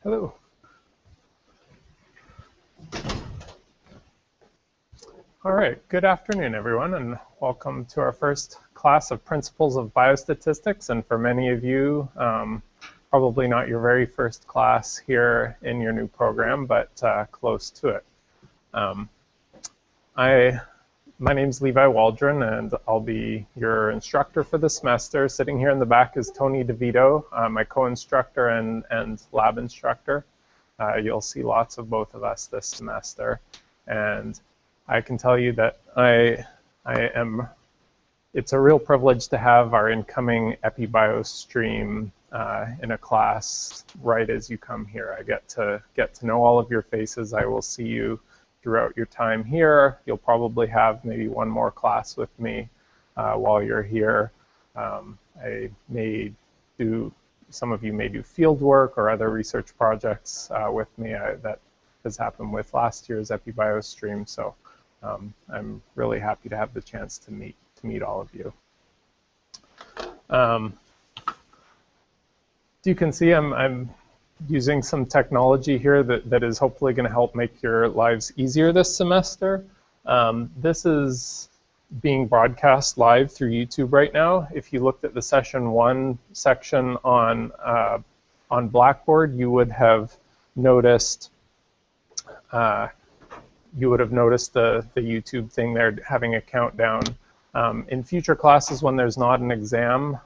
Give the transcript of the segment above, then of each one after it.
Hello. All right, good afternoon, everyone, and welcome to our first class of Principles of Biostatistics. And for many of you, probably not your very first class here in your new program, but close to it. My name's Levi Waldron, and I'll be your instructor for the semester. Sitting here in the back is Tony DeVito, my co-instructor and lab instructor. You'll see lots of both of us this semester. And I can tell you that it's a real privilege to have our incoming EpiBio stream in a class right as you come here. I get to know all of your faces. I will see you throughout your time here. You'll probably have maybe one more class with me while you're here. Some of you may do field work or other research projects with me. That has happened with last year's EpiBio stream, so I'm really happy to have the chance to meet all of you. You can see I'm using some technology here that is hopefully going to help make your lives easier this semester. This is being broadcast live through YouTube right now. If you looked at the session 1 section on Blackboard, you would have noticed the YouTube thing there having a countdown. In future classes, when there's not an exam,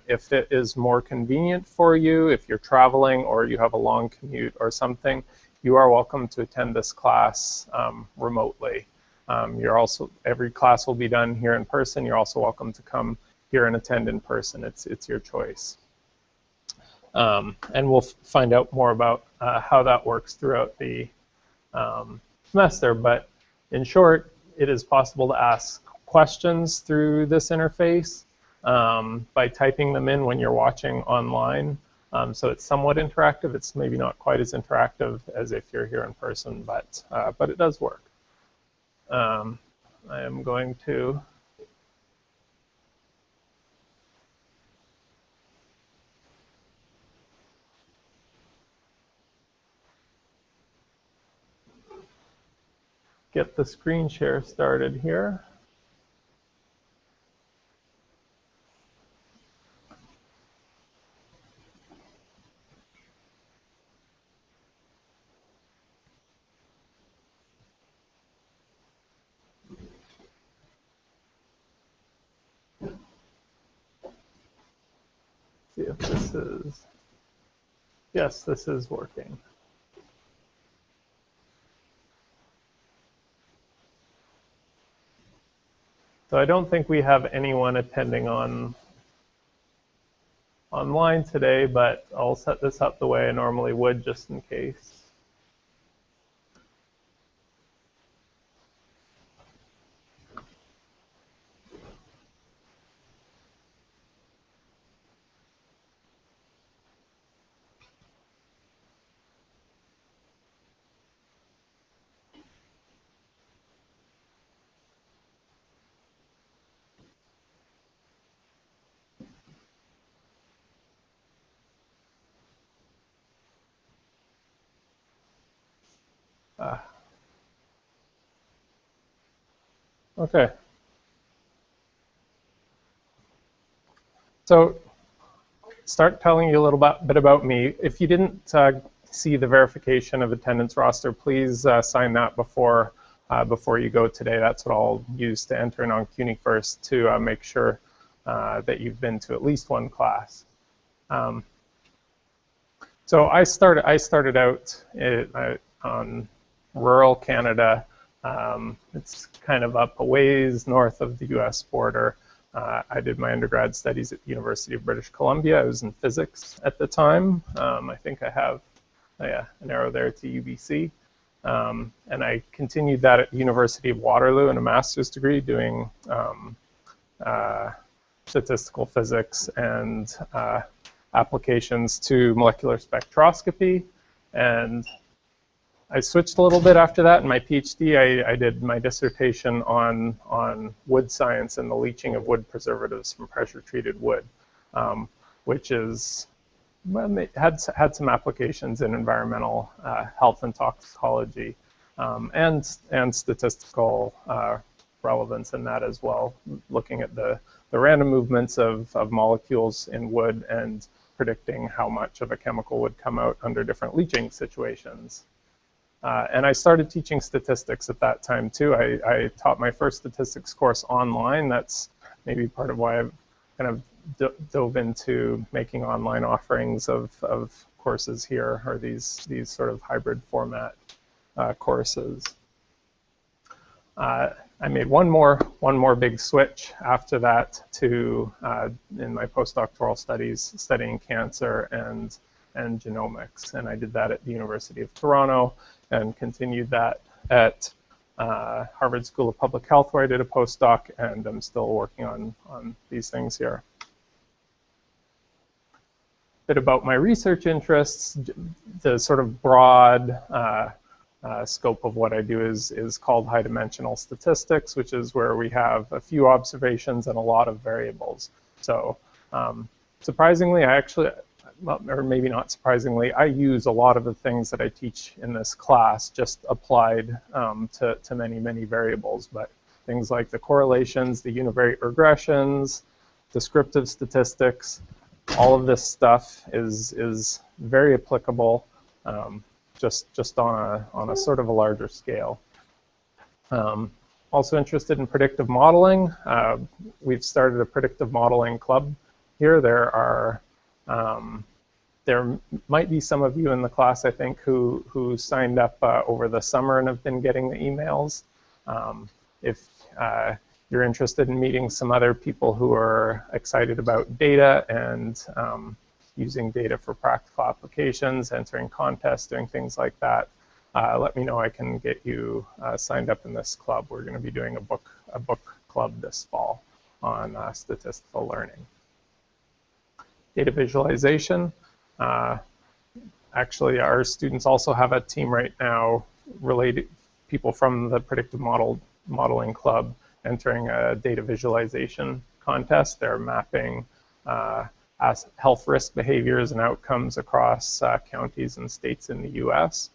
if it is more convenient for you, if you're traveling or you have a long commute or something, you are welcome to attend this class remotely. Every class will be done here in person. You're also welcome to come here and attend in person. It's your choice. And we'll find out more about how that works throughout the semester. But in short, it is possible to ask questions through this interface by typing them in when you're watching online. So it's somewhat interactive. It's maybe not quite as interactive as if you're here in person, but it does work. I am going to get the screen share started here. See if this is, yes, this is working. So I don't think we have anyone attending online today, but I'll set this up the way I normally would just in case. Okay. So start telling you a little bit about me. If you didn't see the verification of attendance roster, please sign that before you go today. That's what I'll use to enter in on CUNY first to make sure that you've been to at least one class. So I started out on rural Canada. It's kind of up a ways north of the US border. I did my undergrad studies at the University of British Columbia. I was in physics at the time. I think I have an arrow there to UBC. And I continued that at the University of Waterloo in a master's degree doing statistical physics and applications to molecular spectroscopy. And I switched a little bit after that. In my PhD, I did my dissertation on wood science and the leaching of wood preservatives from pressure-treated wood, which is well, it had some applications in environmental health and toxicology, and statistical relevance in that as well, looking at the random movements of molecules in wood and predicting how much of a chemical would come out under different leaching situations. And I started teaching statistics at that time too. I taught my first statistics course online. That's maybe part of why I've kind of dove into making online offerings of courses here, or these sort of hybrid format courses. I made one more big switch after that to in my postdoctoral studies studying cancer and genomics, and I did that at the University of Toronto and continued that at Harvard School of Public Health, where I did a postdoc, and I'm still working on these things here. Bit about my research interests. The sort of broad scope of what I do is called high dimensional statistics, which is where we have a few observations and a lot of variables. So surprisingly, I actually, well, or maybe not surprisingly, I use a lot of the things that I teach in this class just applied to many, many variables. But things like the correlations, the univariate regressions, descriptive statistics, all of this stuff is very applicable, just on a sort of a larger scale. Also interested in predictive modeling. We've started a predictive modeling club here. There might be some of you in the class, I think, who signed up over the summer and have been getting the emails. If you're interested in meeting some other people who are excited about data and using data for practical applications, entering contests, doing things like that, let me know. I can get you signed up in this club. We're going to be doing a book club this fall on statistical learning. Data visualization. Actually, our students also have a team right now, people from the predictive modeling club, entering a data visualization contest. They're mapping health risk behaviors and outcomes across counties and states in the US.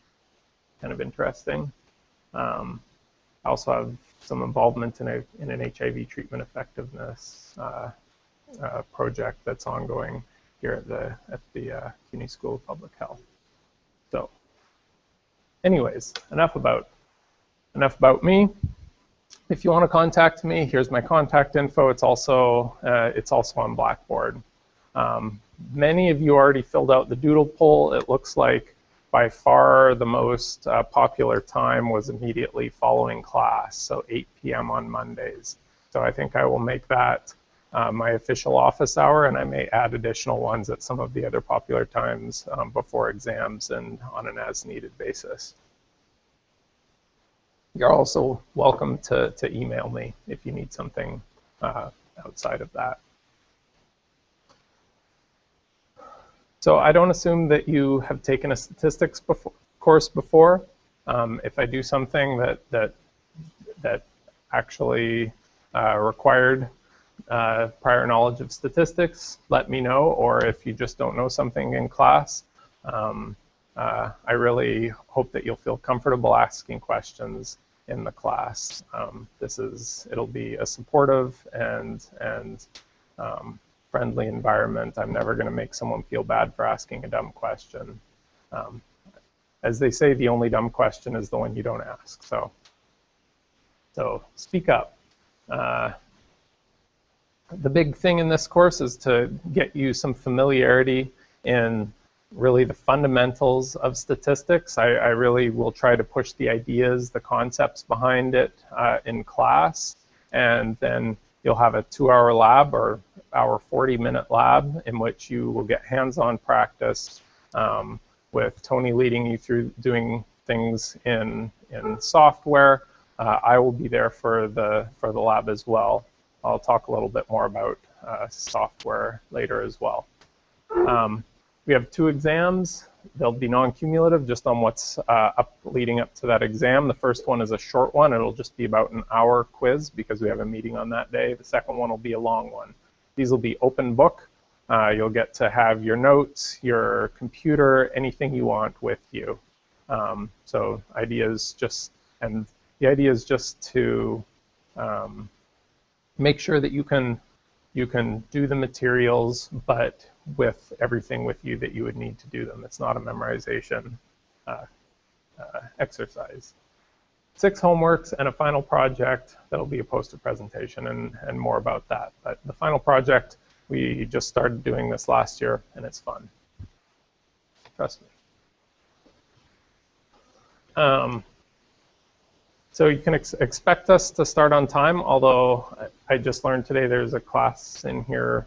Kind of interesting. I also have some involvement in an HIV treatment effectiveness project that's ongoing here at the CUNY School of Public Health. So, anyways, enough about me. If you want to contact me, here's my contact info. It's also on Blackboard. Many of you already filled out the doodle poll. It looks like by far the most popular time was immediately following class, so 8 p.m. on Mondays. So I think I will make that my official office hour, and I may add additional ones at some of the other popular times before exams and on an as-needed basis. You're also welcome to email me if you need something outside of that. So I don't assume that you have taken a statistics course before. If I do something that actually required prior knowledge of statistics, let me know. Or if you just don't know something in class, I really hope that you'll feel comfortable asking questions in the class. It'll be a supportive and friendly environment. I'm never going to make someone feel bad for asking a dumb question. As they say, the only dumb question is the one you don't ask. So speak up. The big thing in this course is to get you some familiarity in really the fundamentals of statistics. I really will try to push the ideas, the concepts behind it in class, and then you'll have a 2-hour lab or our 40-minute lab in which you will get hands-on practice with Tony leading you through doing things in software. I will be there for the lab as well. I'll talk a little bit more about software later as well. We have 2 exams. They'll be non-cumulative just on what's leading up to that exam. The first one is a short one. It'll just be about an hour quiz because we have a meeting on that day. The second one will be a long one. These will be open book. You'll get to have your notes, your computer, anything you want with you. So the idea is just to make sure that you can do the materials, but with everything with you that you would need to do them. It's not a memorization exercise. 6 homeworks and a final project that'll be a poster presentation and more about that. But the final project, we just started doing this last year and it's fun. Trust me. So you can expect us to start on time, although I just learned today there's a class in here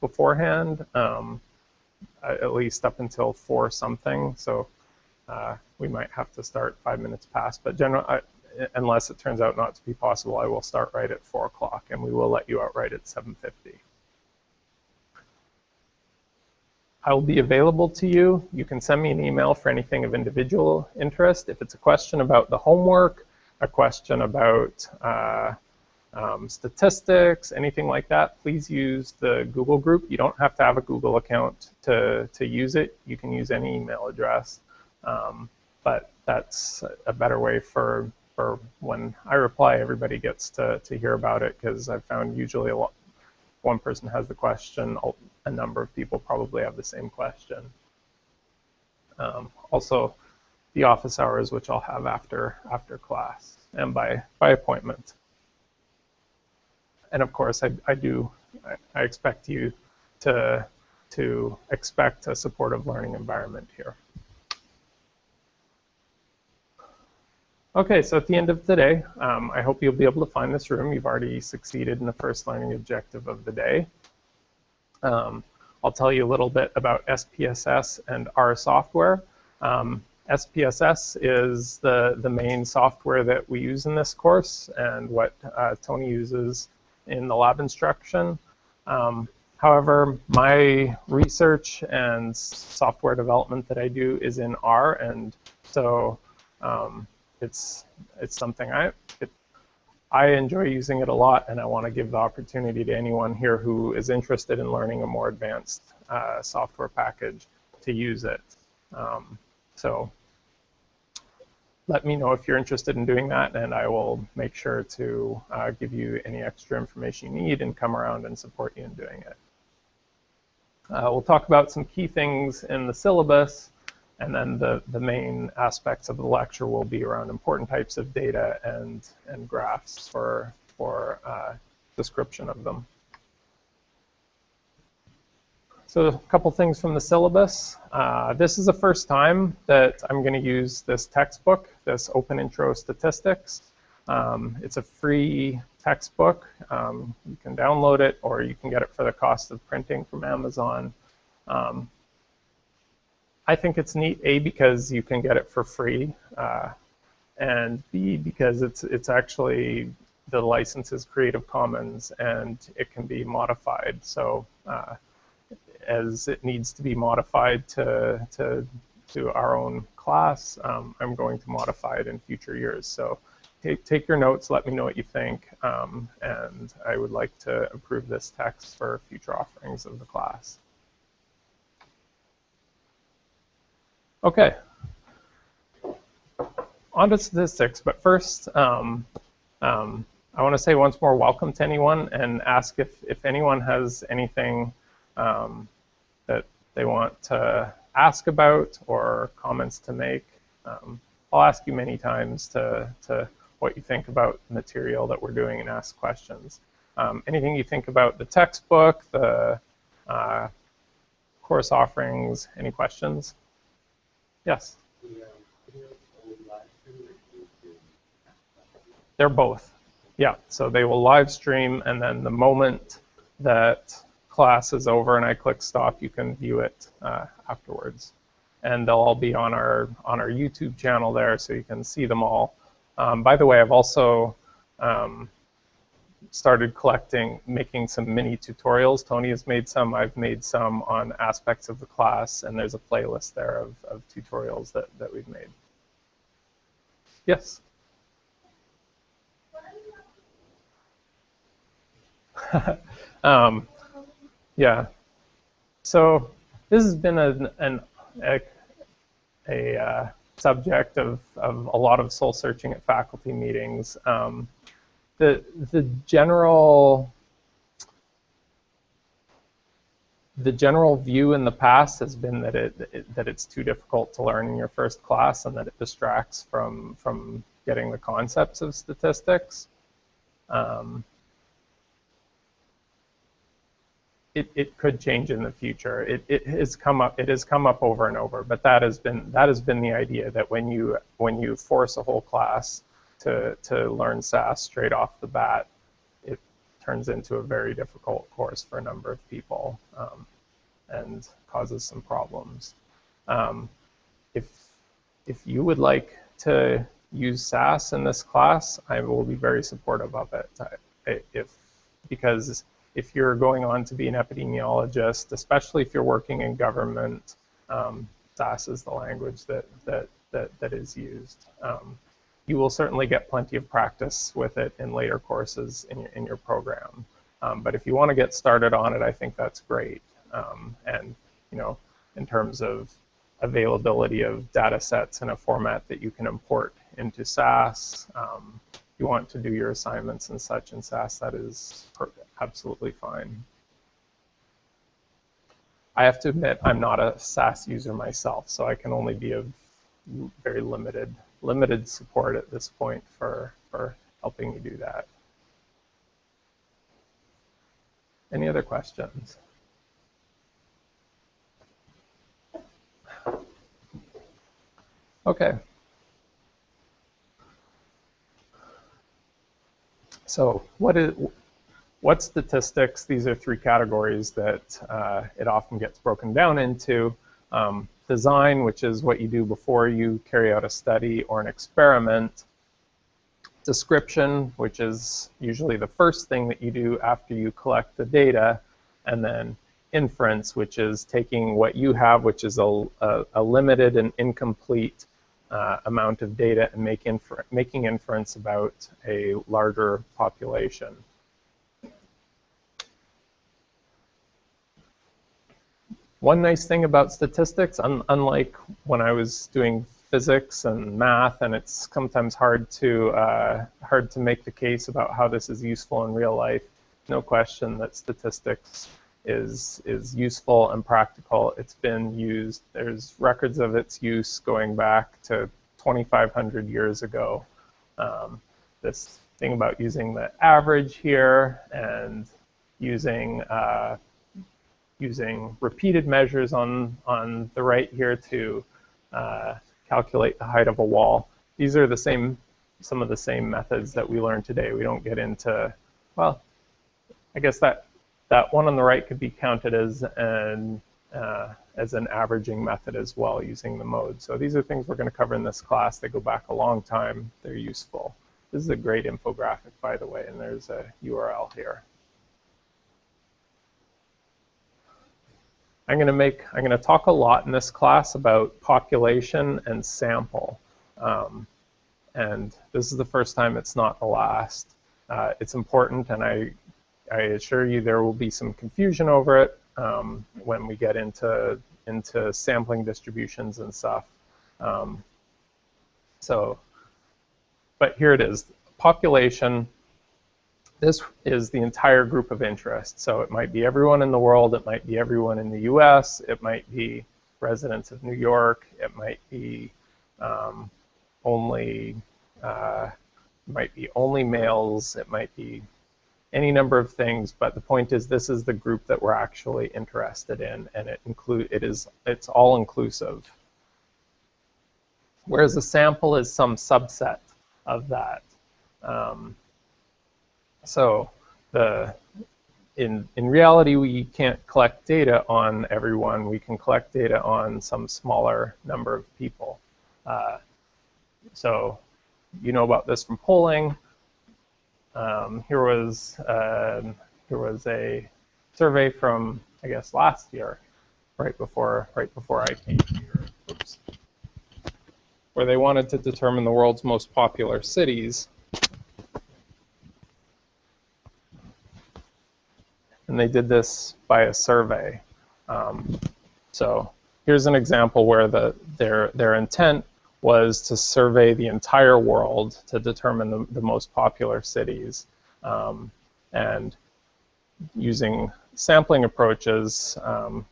beforehand, at least up until 4 something. So we might have to start 5 minutes past, but unless it turns out not to be possible, I will start right at 4 o'clock, and we will let you out right at 7:50. I will be available to you. You can send me an email for anything of individual interest. If it's a question about the homework, a question about statistics, anything like that, please use the Google group. You don't have to have a Google account to use it. You can use any email address. But that's a better way for when I reply, everybody gets to hear about it, because I've found usually one person has the question, a number of people probably have the same question. Also, the office hours, which I'll have after class and by appointment. And of course, I expect you to expect a supportive learning environment here. Okay, so at the end of the day, I hope you'll be able to find this room. You've already succeeded in the first learning objective of the day. I'll tell you a little bit about SPSS and our software. SPSS is the main software that we use in this course and what Tony uses in the lab instruction. However, my research and software development that I do is in R, and so it's something I enjoy using it a lot, and I want to give the opportunity to anyone here who is interested in learning a more advanced software package to use it. So let me know if you're interested in doing that, and I will make sure to give you any extra information you need and come around and support you in doing it. We'll talk about some key things in the syllabus, and then the main aspects of the lecture will be around important types of data and graphs for description of them. So a couple things from the syllabus. This is the first time that I'm going to use this textbook, this Open Intro Statistics. It's a free textbook. You can download it, or you can get it for the cost of printing from Amazon. I think it's neat, A, because you can get it for free, and B, because it's actually, the license is Creative Commons and it can be modified. So as it needs to be modified to our own class, I'm going to modify it in future years. So take your notes, let me know what you think, and I would like to improve this text for future offerings of the class. Okay, on to statistics, but first I want to say once more welcome to anyone and ask if anyone has anything that they want to ask about or comments to make. I'll ask you many times to what you think about the material that we're doing and ask questions. Anything you think about the textbook, the course offerings, any questions? Yes? They're both. Yeah, so they will live stream, and then the moment that class is over and I click stop, you can view it afterwards. And they'll all be on our YouTube channel there, so you can see them all. By the way, I've also started making some mini tutorials. Tony has made some, I've made some on aspects of the class, and there's a playlist there of tutorials that we've made. Yes? Yeah. So this has been a subject of a lot of soul searching at faculty meetings. The general view in the past has been that it's too difficult to learn in your first class and that it distracts from getting the concepts of statistics. It could change in the future. It has come up over and over, but that has been the idea, that when you force a whole class to learn SAS straight off the bat, it turns into a very difficult course for a number of people, and causes some problems. If you would like to use SAS in this class, I will be very supportive of it. Because if you're going on to be an epidemiologist, especially if you're working in government, SAS is the language that is used. You will certainly get plenty of practice with it in later courses in your program. But if you want to get started on it, I think that's great. And in terms of availability of data sets in a format that you can import into SAS, you want to do your assignments and such in SAS, that is absolutely fine. I have to admit, I'm not a SAS user myself, so I can only be of very limited support at this point for helping you do that. Any other questions? Okay. So what's statistics? These are three categories that it often gets broken down into. Design, which is what you do before you carry out a study or an experiment. Description, which is usually the first thing that you do after you collect the data. And then inference, which is taking what you have, which is a limited and incomplete amount of data, and making inference about a larger population. One nice thing about statistics, unlike when I was doing physics and math, and it's sometimes hard to make the case about how this is useful in real life, no question that statistics is useful and practical. It's been used. There's records of its use going back to 2,500 years ago. This thing about using the average here and using repeated measures on the right here to calculate the height of a wall. These are some of the same methods that we learn today. We don't get into, well, I guess that one on the right could be counted as an averaging method as well, using the mode. So these are things we're going to cover in this class. They go back a long time. They're useful. This is a great infographic, by the way, and there's a URL here. I'm going to talk a lot in this class about population and sample. And this is the first time, it's not the last. It's important, and I assure you there will be some confusion over it when we get into sampling distributions and stuff. But here it is. Population. This is the entire group of interest. So it might be everyone in the world. It might be everyone in the US. It might be residents of New York. It might be only males. It might be any number of things. But the point is, this is the group that we're actually interested in, and it's all inclusive. Whereas a sample is some subset of that. So in reality, we can't collect data on everyone. We can collect data on some smaller number of people. So you know about this from polling. Here was a survey from, I guess, last year, right before I came here. Oops. Where they wanted to determine the world's most popular cities. And they did this by a survey. So here's an example where their intent was to survey the entire world to determine the most popular cities. And using sampling approaches,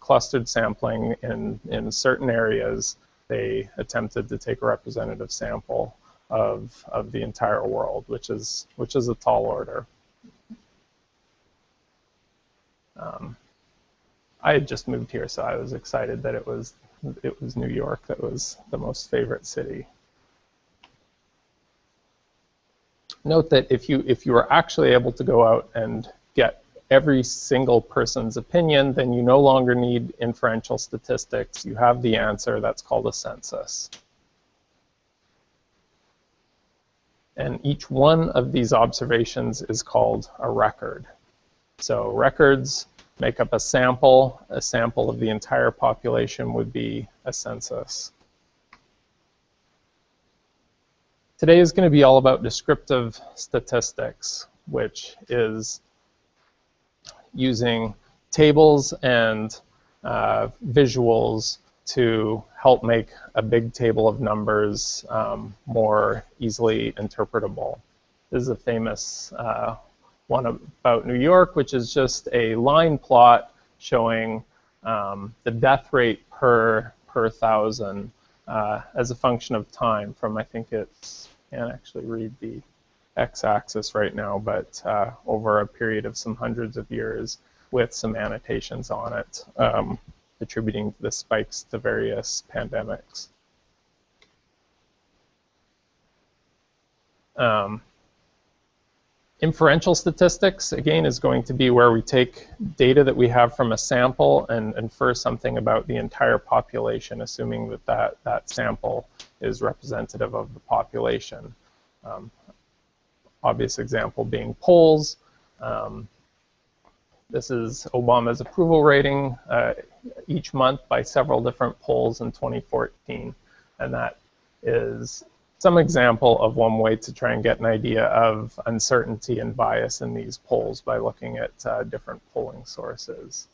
clustered sampling in certain areas, they attempted to take a representative sample of the entire world, which is a tall order. I had just moved here, so I was excited that it was New York that was the most favorite city. Note that if you were actually able to go out and get every single person's opinion, then you no longer need inferential statistics. You have the answer. That's called a census. And each one of these observations is called a record. So records make up a sample. A sample of the entire population would be a census. Today is going to be all about descriptive statistics, which is using tables and visuals to help make a big table of numbers more easily interpretable. This is a famous one about New York, which is just a line plot showing the death rate per 1,000 as a function of time from, I think it's, I can't actually read the x-axis right now, but over a period of some hundreds of years with some annotations on it, attributing the spikes to various pandemics. Inferential statistics, again, is going to be where we take data that we have from a sample and infer something about the entire population, assuming that sample is representative of the population. Obvious example being polls. This is Obama's approval rating each month by several different polls in 2014. And that is some example of one way to try and get an idea of uncertainty and bias in these polls by looking at different polling sources.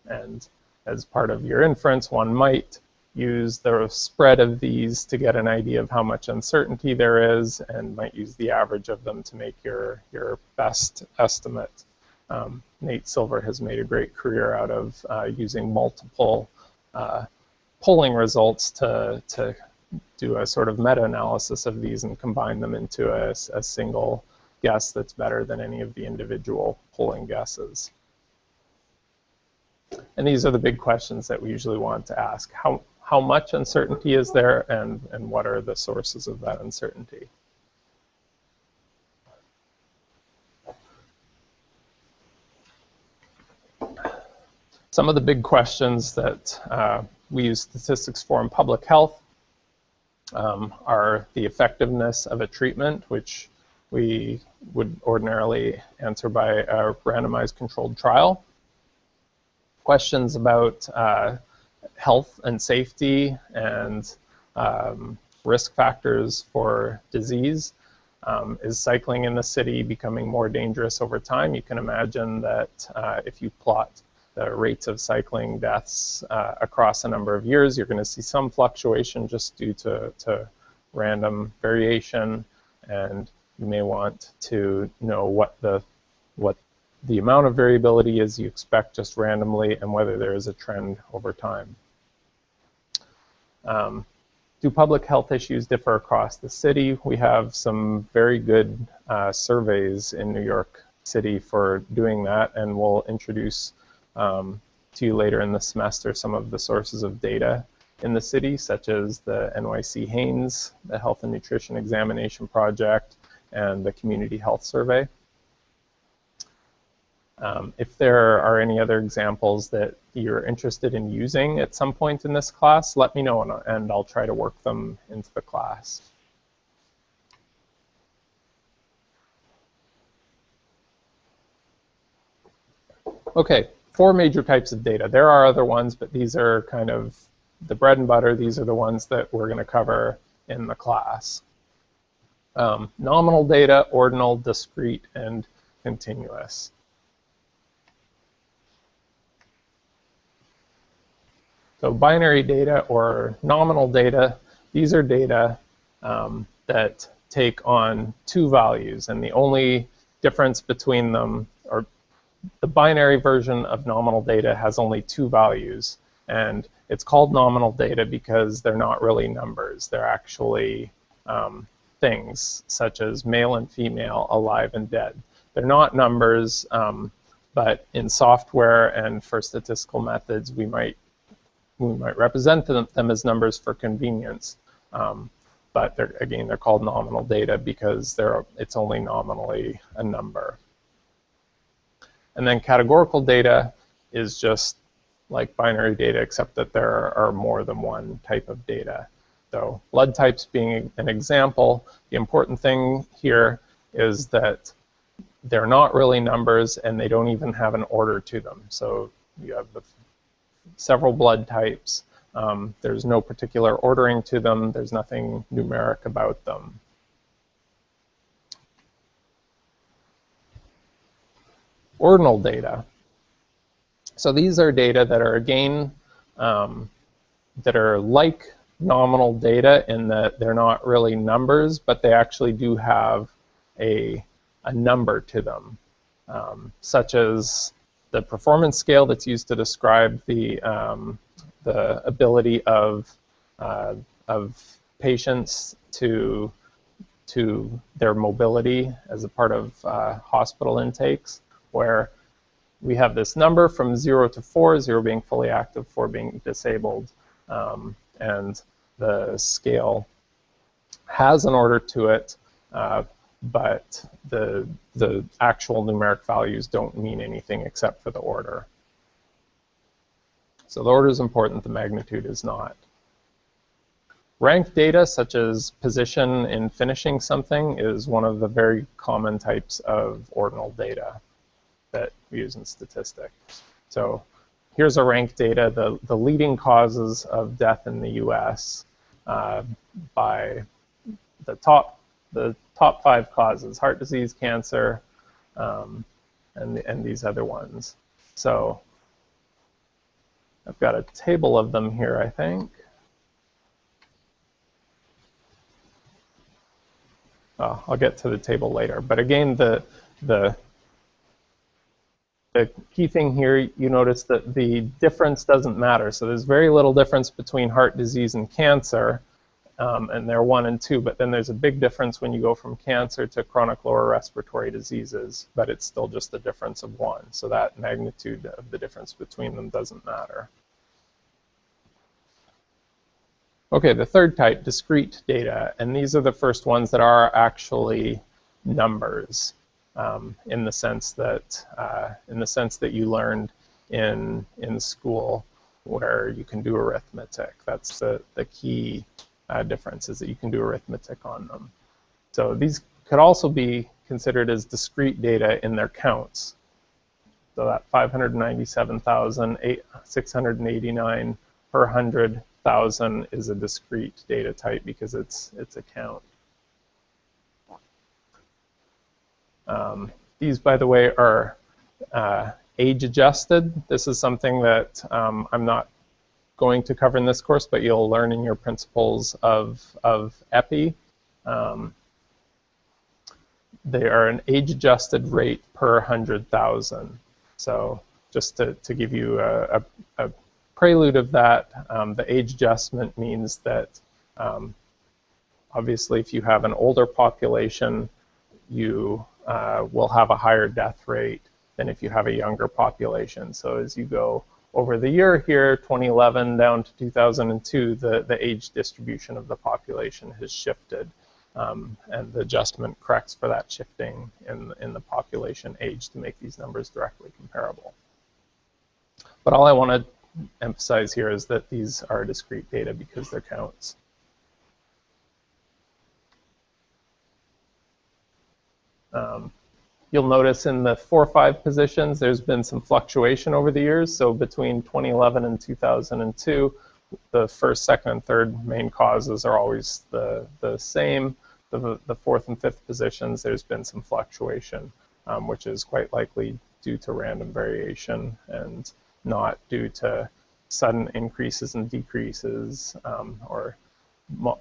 And as part of your inference, one might use the spread of these to get an idea of how much uncertainty there is, and might use the average of them to make your best estimate. Nate Silver has made a great career out of using multiple polling results to do a sort of meta-analysis of these and combine them into a single guess that's better than any of the individual polling guesses. And these are the big questions that we usually want to ask. How much uncertainty is there, and what are the sources of that uncertainty? Some of the big questions that we use statistics for in public health are the effectiveness of a treatment, which we would ordinarily answer by a randomized controlled trial. Questions about health and safety and risk factors for disease. Is cycling in the city becoming more dangerous over time? You can imagine that if you plot the rates of cycling deaths across a number of years, you're going to see some fluctuation just due to random variation, and you may want to know what the amount of variability is you expect just randomly and whether there is a trend over time. Do public health issues differ across the city? We have some very good surveys in New York City for doing that, and we'll introduce to you later in the semester some of the sources of data in the city, such as the NYC Haynes, the Health and Nutrition Examination Project, and the Community Health Survey. If there are any other examples that you're interested in using at some point in this class, let me know, and I'll try to work them into the class. Okay, 4 major types of data. There are other ones, but these are kind of the bread and butter. These are the ones that we're going to cover in the class. Nominal data, ordinal, discrete, and continuous. So binary data or nominal data, these are data that take on two values, and the only difference between them, or the binary version of nominal data has only two values, and it's called nominal data because they're not really numbers. They're actually things such as male and female, alive and dead. They're not numbers, but in software and for statistical methods, we might represent them as numbers for convenience. But they're called nominal data because it's only nominally a number. And then categorical data is just like binary data, except that there are more than one type of data. So blood types being an example, the important thing here is that they're not really numbers and they don't even have an order to them. So you have several blood types. There's no particular ordering to them. There's nothing numeric about them. Ordinal data. So these are data that are, again, that are like nominal data in that they're not really numbers, but they actually do have a number to them, such as the performance scale that's used to describe the ability of patients to their mobility as a part of hospital intakes, where we have this number from 0 to 4, 0 being fully active, 4 being disabled, and the scale has an order to it, but the actual numeric values don't mean anything except for the order. So the order is important, the magnitude is not. Ranked data, such as position in finishing something, is one of the very common types of ordinal data that we use in statistics. So here's a ranked data, the leading causes of death in the US by the top 5 causes: heart disease, cancer, and these other ones. So I've got a table of them here, I think. I'll get to the table later. But again, the key thing here, you notice that the difference doesn't matter. So there's very little difference between heart disease and cancer, and they're 1 and 2. But then there's a big difference when you go from cancer to chronic lower respiratory diseases, but it's still just a difference of 1. So that magnitude of the difference between them doesn't matter. Okay, the third type, discrete data, and these are the first ones that are actually numbers. In the sense that you learned in school, where you can do arithmetic. That's the key difference, is that you can do arithmetic on them. So these could also be considered as discrete data in their counts. So that 597,689 per 100,000 is a discrete data type because it's a count. These, by the way, are age-adjusted. This is something that I'm not going to cover in this course, but you'll learn in your principles of EPI. They are an age-adjusted rate per 100,000. So just to give you a prelude of that, the age adjustment means that obviously if you have an older population, you will have a higher death rate than if you have a younger population. So as you go over the year here, 2011 down to 2002, the age distribution of the population has shifted, and the adjustment corrects for that shifting in the population age to make these numbers directly comparable. But all I want to emphasize here is that these are discrete data because they're counts. You'll notice in the 4-5 positions, there's been some fluctuation over the years. So between 2011 and 2002, the first, second, and third main causes are always the same. The fourth and fifth positions, there's been some fluctuation, which is quite likely due to random variation and not due to sudden increases and decreases or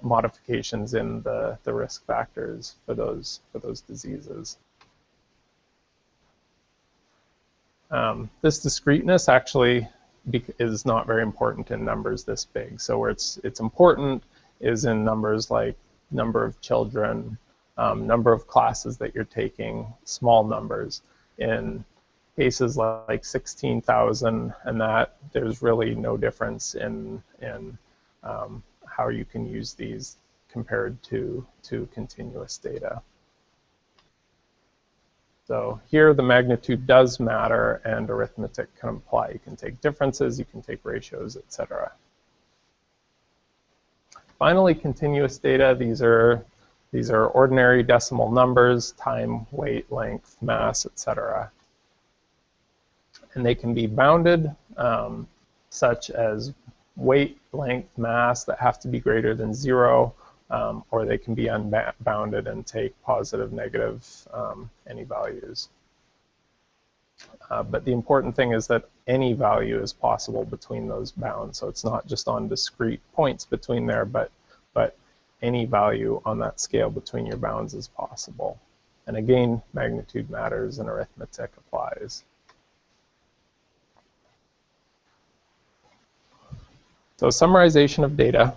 modifications in the risk factors for those diseases. This discreteness actually is not very important in numbers this big. So where it's important is in numbers like number of children, number of classes that you're taking, small numbers. In cases like 16,000 and that, there's really no difference in how you can use these compared to continuous data. So here the magnitude does matter and arithmetic can apply. You can take differences, you can take ratios, etc. Finally, continuous data, these are ordinary decimal numbers, time, weight, length, mass, etc. And they can be bounded, such as weight, length, mass that have to be greater than 0, or they can be unbounded and take positive, negative, any values. But the important thing is that any value is possible between those bounds. So it's not just on discrete points between there, but any value on that scale between your bounds is possible. And again, magnitude matters and arithmetic applies. So summarization of data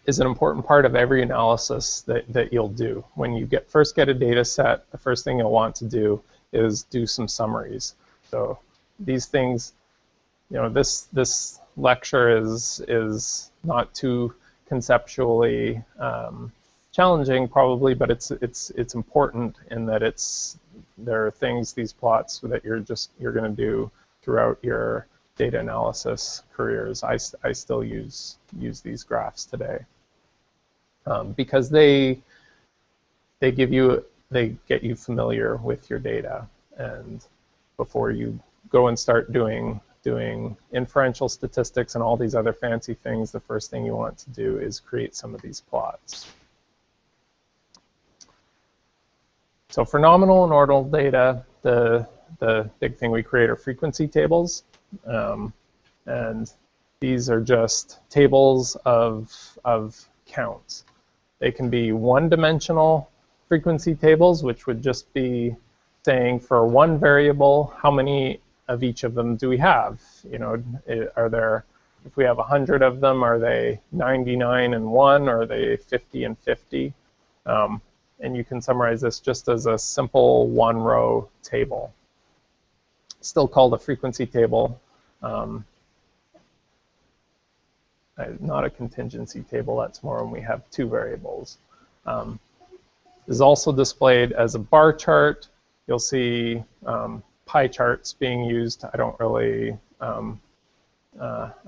is an important part of every analysis that you'll do. When you first get a data set, the first thing you'll want to do is do some summaries. So these things, you know, this lecture is not too conceptually challenging probably, but it's important in that there are things, these plots that you're going to do throughout your data analysis careers. I still use these graphs today because they get you familiar with your data, and before you go and start doing inferential statistics and all these other fancy things, the first thing you want to do is create some of these plots. So for nominal and ordinal data, the big thing we create are frequency tables. And these are just tables of counts. They can be one-dimensional frequency tables, which would just be saying for one variable, how many of each of them do we have? You know, if we have 100 of them, are they 99 and 1, or are they 50 and 50? And you can summarize this just as a simple one-row table. Still called a frequency table. Not a contingency table, that's more when we have two variables. Is also displayed as a bar chart. You'll see pie charts being used. I don't really, I'm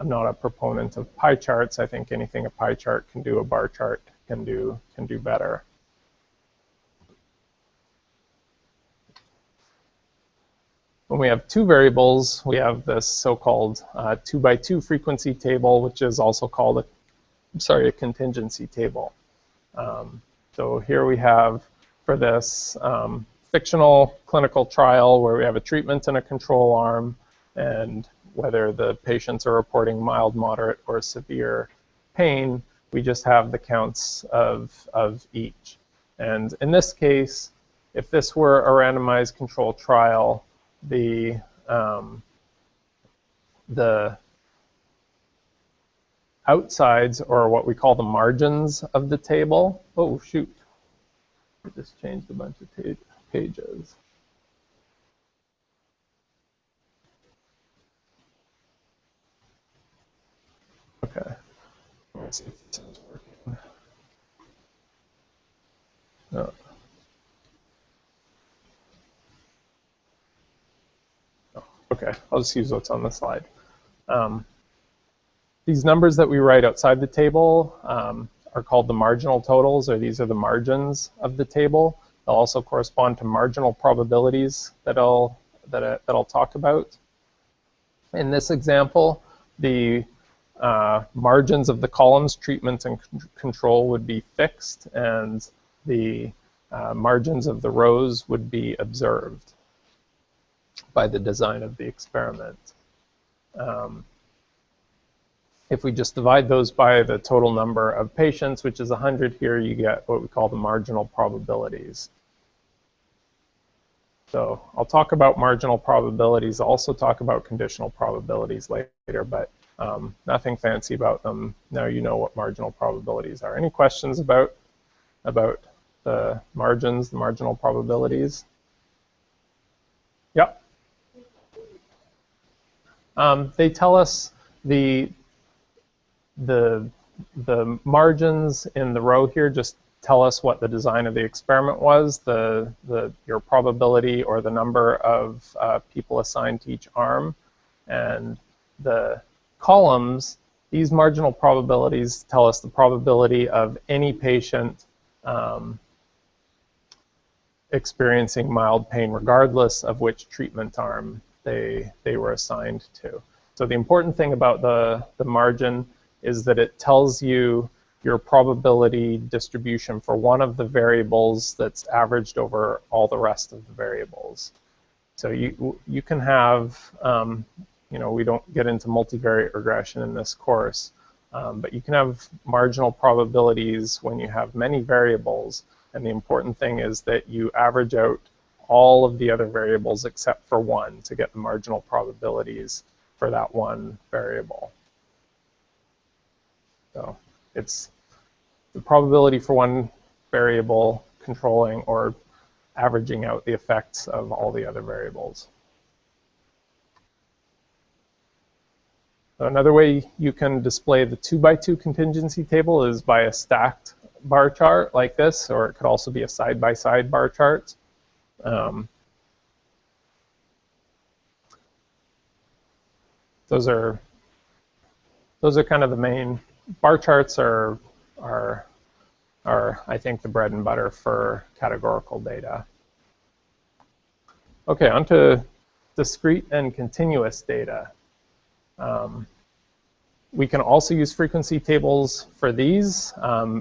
not a proponent of pie charts. I think anything a pie chart can do, a bar chart can do better. When we have two variables, we have this so-called 2x2 frequency table, which is also called a contingency table. So here we have, for this fictional clinical trial where we have a treatment and a control arm, and whether the patients are reporting mild, moderate, or severe pain, we just have the counts of each. And in this case, if this were a randomized controlled trial, the outsides, or what we call the margins of the table. Oh, shoot. I just changed a bunch of pages. Okay. Let's see if this is working. No. Okay, I'll just use what's on the slide. These numbers that we write outside the table are called the marginal totals, or these are the margins of the table. They'll also correspond to marginal probabilities that I'll talk about. In this example, the margins of the columns, treatment and control, would be fixed, and the margins of the rows would be observed. by the design of the experiment. If we just divide those by the total number of patients, which is 100 here, you get what we call the marginal probabilities. So I'll talk about marginal probabilities. I'll also talk about conditional probabilities later, but nothing fancy about them. Now you know what marginal probabilities are. Any questions about the margins, the marginal probabilities? Yep. They tell us the margins in the row here just tell us what the design of the experiment was, your probability or the number of people assigned to each arm. And the columns, these marginal probabilities tell us the probability of any patient experiencing mild pain regardless of which treatment arm they were assigned to. So the important thing about the margin is that it tells you your probability distribution for one of the variables that's averaged over all the rest of the variables. So you can have, we don't get into multivariate regression in this course, but you can have marginal probabilities when you have many variables, and the important thing is that you average out all of the other variables except for one to get the marginal probabilities for that one variable. So it's the probability for one variable controlling or averaging out the effects of all the other variables. So another way you can display the 2x2 contingency table is by a stacked bar chart like this, or it could also be a side-by-side bar chart. Those are kind of the main. Bar charts are I think the bread and butter for categorical data. Okay, on to discrete and continuous data. We can also use frequency tables for these.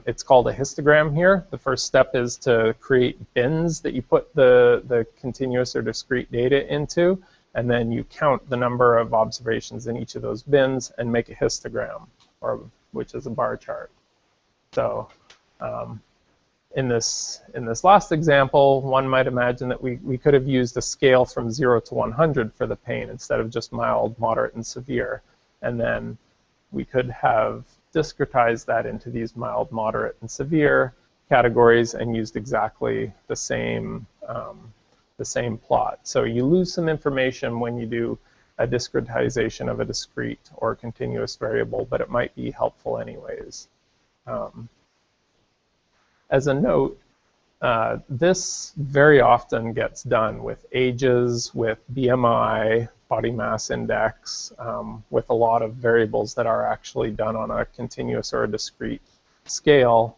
It's called a histogram here. The first step is to create bins that you put the continuous or discrete data into, and then you count the number of observations in each of those bins and make a histogram, which is a bar chart. So in this last example, one might imagine that we could have used a scale from 0 to 100 for the pain instead of just mild, moderate, and severe. And then we could have discretized that into these mild, moderate, and severe categories and used exactly the same plot. So you lose some information when you do a discretization of a discrete or continuous variable, but it might be helpful anyways. As a note, this very often gets done with ages, with BMI, body mass index, with a lot of variables that are actually done on a continuous or a discrete scale.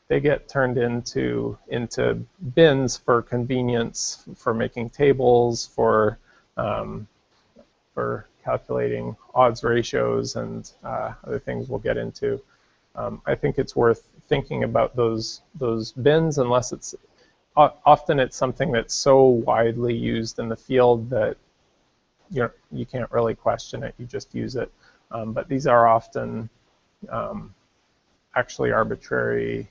They get turned into bins for convenience, for making tables, for calculating odds ratios and other things we'll get into. I think it's worth thinking about those bins, unless it's often it's something that's so widely used in the field that you can't really question it. You just use it. But these are often actually arbitrary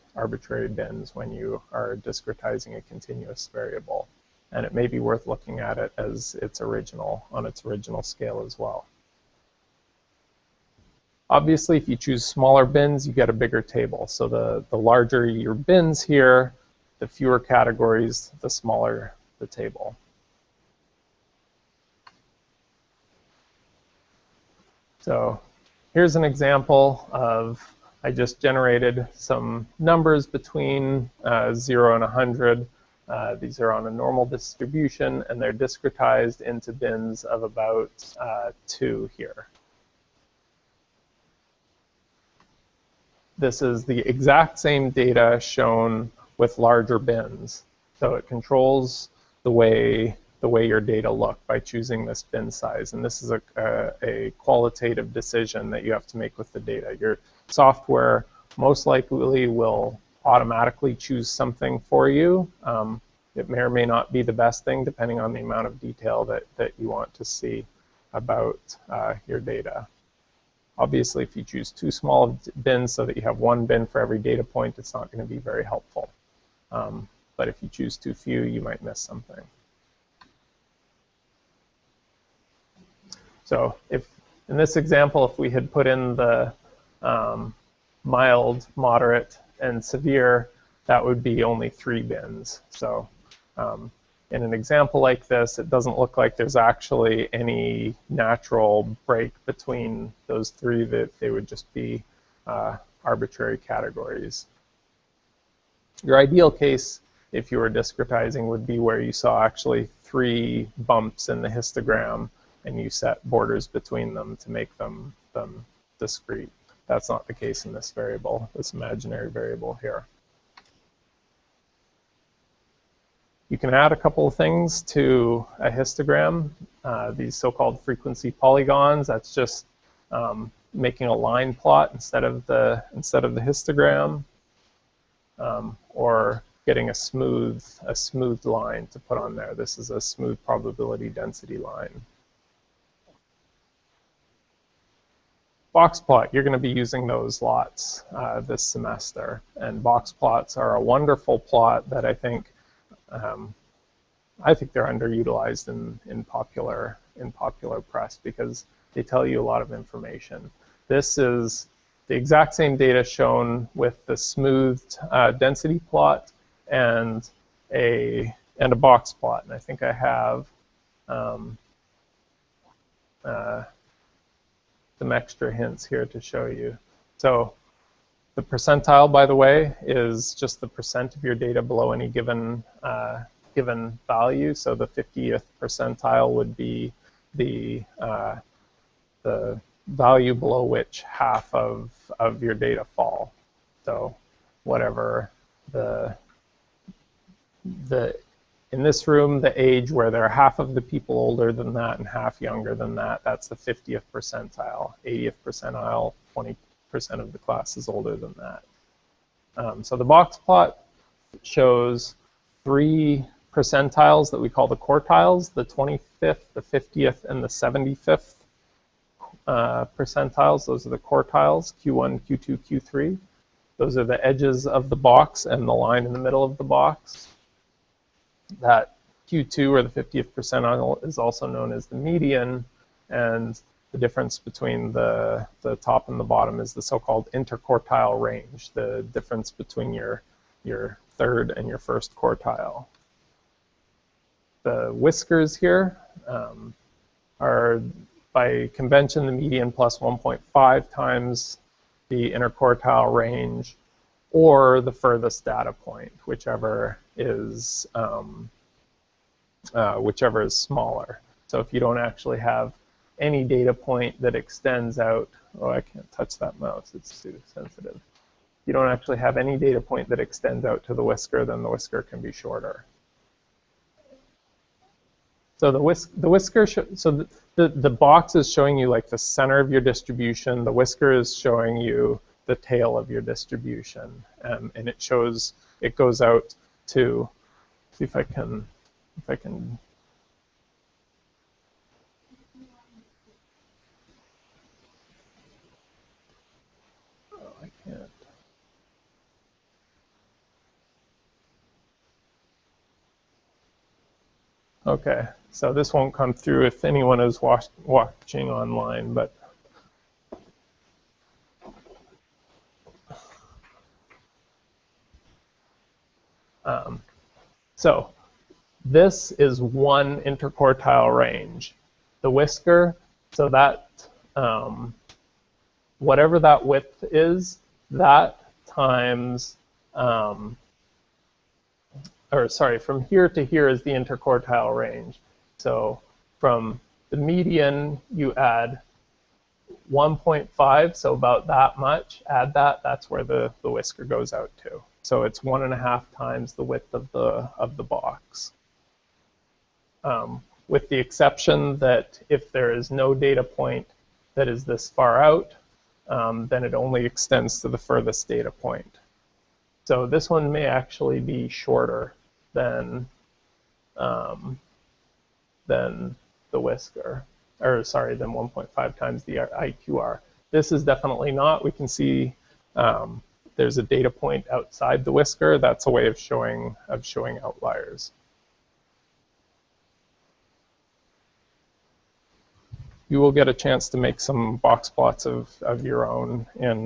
bins when you are discretizing a continuous variable. And it may be worth looking at it as on its original scale as well. Obviously, if you choose smaller bins, you get a bigger table. So the larger your bins here, the fewer categories, the smaller the table. So here's an example of, I just generated some numbers between 0 and 100. These are on a normal distribution, and they're discretized into bins of about 2 here. This is the exact same data shown with larger bins. So it controls the way your data look by choosing this bin size. And this is a qualitative decision that you have to make with the data. Your software most likely will automatically choose something for you. It may or may not be the best thing depending on the amount of detail that you want to see about your data. Obviously, if you choose too small bins so that you have one bin for every data point, it's not going to be very helpful. But if you choose too few, you might miss something. So if in this example, if we had put in the mild, moderate, and severe, that would be only 3 bins. So in an example like this, it doesn't look like there's actually any natural break between those 3, that they would just be arbitrary categories. Your ideal case, if you were discretizing, would be where you saw actually 3 bumps in the histogram and you set borders between them to make them discrete. That's not the case in this variable, this imaginary variable here. You can add a couple of things to a histogram, these so-called frequency polygons. That's just making a line plot instead of the histogram, or getting a smooth line to put on there. This is a smooth probability density line. Box plot, you're going to be using those lots this semester, and box plots are a wonderful plot that I think they're underutilized in popular press because they tell you a lot of information. This is the exact same data shown with the smoothed density plot and a box plot, and I think I have some extra hints here to show you. So the percentile, by the way, is just the percent of your data below any given value. So the 50th percentile would be the value below which half of your data fall. So whatever in this room, the age where there are half of the people older than that and half younger than that, that's the 50th percentile. 80th percentile, 20% of the class is older than that. So the box plot shows 3 percentiles that we call the quartiles, the 25th, the 50th, and the 75th percentiles. Those are the quartiles, Q1, Q2, Q3. Those are the edges of the box and the line in the middle of the box. That Q2, or the 50th percentile, is also known as the median, and the difference between the top and the bottom is the so-called interquartile range, the difference between your third and your first quartile. The whiskers here are, by convention, the median plus 1.5 times the interquartile range, or the furthest data point, whichever is smaller. So if you don't actually have any data point that extends out, oh, I can't touch that mouse, it's too sensitive. If you don't actually have any data point that extends out to the whisker, then the whisker can be shorter. So the whisker, so the box is showing you like the center of your distribution. The whisker is showing you the tail of your distribution, and it goes out to, see if I can, oh, I can't. Okay, so this won't come through if anyone is watching online, but so this is one interquartile range. The whisker, so that whatever that width is, that times, from here to here is the interquartile range. So from the median, you add 1.5, so about that much. Add that, that's where the whisker goes out to. So it's 1.5 times the width of the box. With the exception that if there is no data point that is this far out, then it only extends to the furthest data point. So this one may actually be shorter than than the whisker, or sorry, than 1.5 times the IQR. This is definitely not. We can see there's a data point outside the whisker. That's a way of showing outliers. You will get a chance to make some box plots of your own in